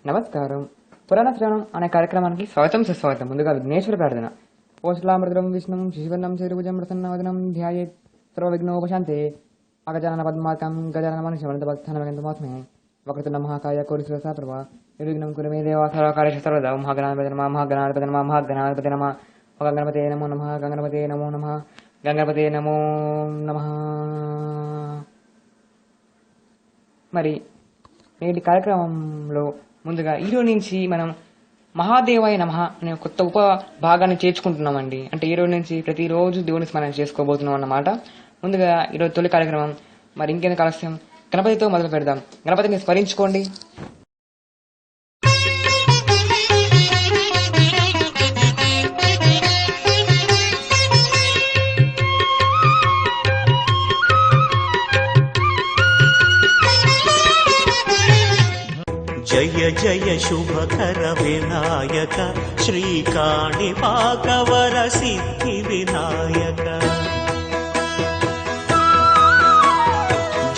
నమస్కారం. పురాణ శ్రవణం అనే కార్యక్రమానికి స్వాగతం సుస్వాగతం. ముందుగా విఘ్నేశ్వర ప్రార్థన. ఓం శ్రీరామభద్రం విష్ణుం శిశువర్ణం శ్రీభుజం ప్రసన్నవదనం ధ్యాయేత్ సర్వవిఘ్నోపశాంతే అగజానన పద్మాకం గజానన మనుష్యమనంతభక్తానమగంతమాస్మే వక్రతుండ మహాకాయ కోరిశ్రసా ప్రభా నిర్విఘ్నం కురు మే దేవా సర్వకార్యేషు సర్వదా. మహాగణాధిపతి నమః మహాగణాధిపతి నమః మహాగణాధిపతి నమః గంగణపతే నమో నమః గంగణపతే నమో నమః గంగణపతే నమో నమః. మరి నేటి కార్యక్రమంలో ముందుగా ఈరోజు నుంచి మనం మహాదేవాయ నమః అనే కొత్త ఉప భాగాన్ని చేర్చుకుంటున్నామండి. అంటే ఈ రోజు నుంచి ప్రతిరోజు దేవుని స్మరణ చేసుకోబోతున్నాం అన్నమాట. ముందుగా ఈరోజు తొలి కార్యక్రమం. మరి ఇంకెందుకు ఆలస్యం, గణపతితో మొదలు పెడదాం. గణపతిని స్మరించుకోండి. జయ జయ శుభకర వినాయక శ్రీకాణిపాకవర సిద్ధి వినాయక.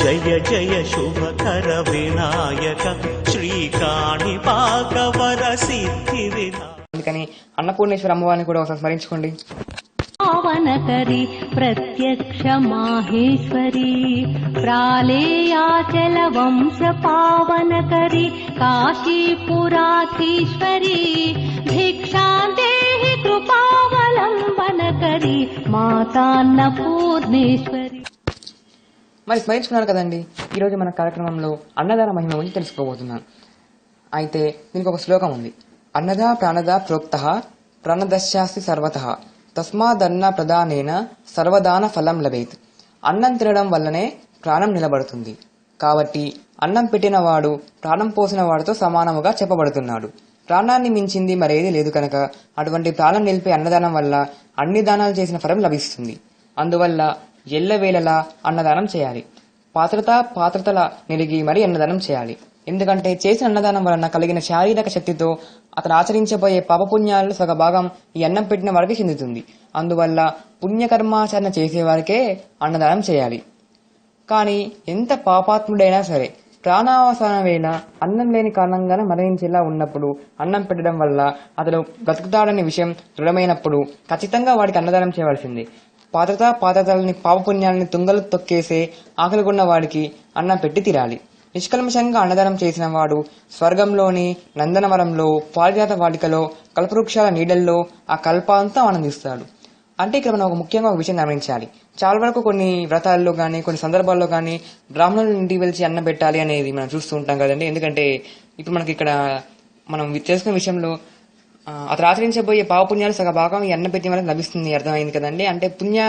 జయ జయ శుభకర వినాయక శ్రీకాణిపాకవర సిద్ధి వినాయక. అందుకని అన్నపూర్ణేశ్వర అమ్మవారిని కూడా ఒకసారి స్మరించుకోండి. पावनकरी प्रत्यक्ष माहेश्वरी प्रालेयाचल वंश पावनकरी काशीपुराधीश्वरी भिक्षां देहि कृपावलंबनकरी मातान्नपूर्णेश्वरी. మరి స్మరించుకున్నారు కదండి. ఈరోజు మన కార్యక్రమంలో అన్నదాన మహిమ గురించి తెలుసుకోబోతున్నాం. అయితే దీనికి ఒక శ్లోకం ఉంది. అన్నదా ప్రాణదా ప్రోక్త ప్రాణదశాస్తి సర్వతః తస్మాదన్న ప్రదానేన సర్వదాన ఫలం లభేత్. అన్నం తినడం వల్లనే ప్రాణం నిలబడుతుంది. కాబట్టి అన్నం పెట్టిన వాడు ప్రాణం పోసిన వాడితో సమానముగా చెప్పబడుతున్నాడు. ప్రాణాన్ని మించింది మరేది లేదు కనుక అటువంటి ప్రాణం నిలిపే అన్నదానం వల్ల అన్ని దానాలు చేసిన ఫలం లభిస్తుంది. అందువల్ల ఎల్లవేళలా అన్నదానం చేయాలి. పాత్రతల నిలిగి మరీ అన్నదానం చేయాలి. ఎందుకంటే చేసిన అన్నదానం వలన కలిగిన శారీరక శక్తితో అతను ఆచరించబోయే పాపపుణ్యాలలో సగ భాగం ఈ అన్నం పెట్టిన వారికి చెందుతుంది. అందువల్ల పుణ్యకర్మాచరణ చేసేవారికే అన్నదానం చేయాలి. కానీ ఎంత పాపాత్ముడైనా సరే ప్రాణావసాన వేళ అన్నం లేని కారణంగానే మరణించేలా ఉన్నప్పుడు అన్నం పెట్టడం వల్ల అతడు బ్రతుకుతాడనే విషయం దృఢమైనప్పుడు ఖచ్చితంగా వాడికి అన్నదానం చేయవలసింది. పాత్రతలని పాపపుణ్యాలని తుంగలు తొక్కేసే ఆకలిగొన్న వాడికి అన్నం పెట్టి తీరాలి. నిష్కల్మషంగా అన్నదానం చేసిన వాడు స్వర్గంలోని నందనవరంలో పారిజాత వాటికలో కల్పవృక్షాల నీడల్లో ఆ కల్పాంతం ఆనందిస్తాడు. అంటే ఇక్కడ మనం ఒక ముఖ్యంగా ఒక విషయం గమనించాలి. చాలా వరకు కొన్ని వ్రతాల్లో కానీ కొన్ని సందర్భాల్లో కానీ బ్రాహ్మణుల ఇంటికి వెళ్ళి అన్నం పెట్టాలి అనేది మనం చూస్తూ ఉంటాం కదండి. ఎందుకంటే ఇప్పుడు మనకి ఇక్కడ మనం చేసుకునే విషయంలో అతను ఆచరించబోయే పావపుణ్యాలు సగ భాగం ఈ అన్నం పెట్టిన వరకు లభిస్తుంది. అర్థమైంది కదండి. అంటే పుణ్య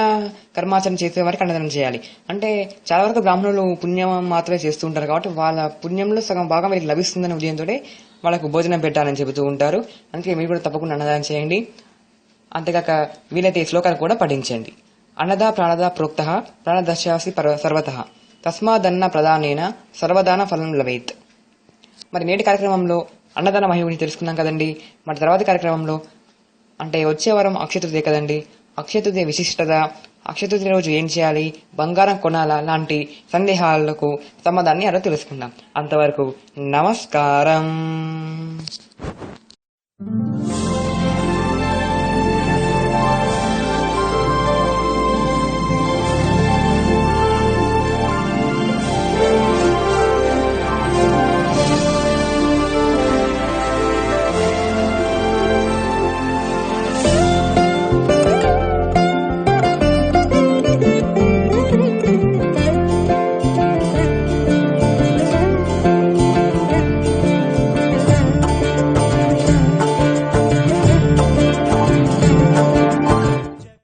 కర్మాచరణ చేసే వారికి అన్నదానం చేయాలి. అంటే చాలా వరకు బ్రాహ్మణులు పుణ్యం మాత్రమే చేస్తూ ఉంటారు కాబట్టి వాళ్ళ పుణ్యంలో సగం భాగం వీరికి లభిస్తుందనే ఉదయంతో వాళ్ళకు భోజనం పెట్టాలని చెబుతూ ఉంటారు. అందుకే మీరు కూడా తప్పకుండా అన్నదానం చేయండి. అంతేకాక వీలైతే ఈ శ్లోకాలు కూడా పఠించండి. అన్నదా ప్రాణదా ప్రోక్త ప్రాణదశాసి సర్వతః తస్మాదన్న ప్రదానేన సర్వదాన ఫలం లభేత్. మరి నేటి కార్యక్రమంలో అన్నదాన మహిమ గురించి తెలుసుకున్నాం కదండి. మరి తర్వాత కార్యక్రమంలో అంటే వచ్చే వారం అక్షయ తృతీయ కదండి. అక్షయ తృతీయ విశిష్టత, అక్షయ తృతీయ రోజు ఏం చేయాలి, బంగారం కొనాలా లాంటి సందేహాలకు సమాధానాన్ని అలా తెలుసుకుందాం. అంతవరకు నమస్కారం.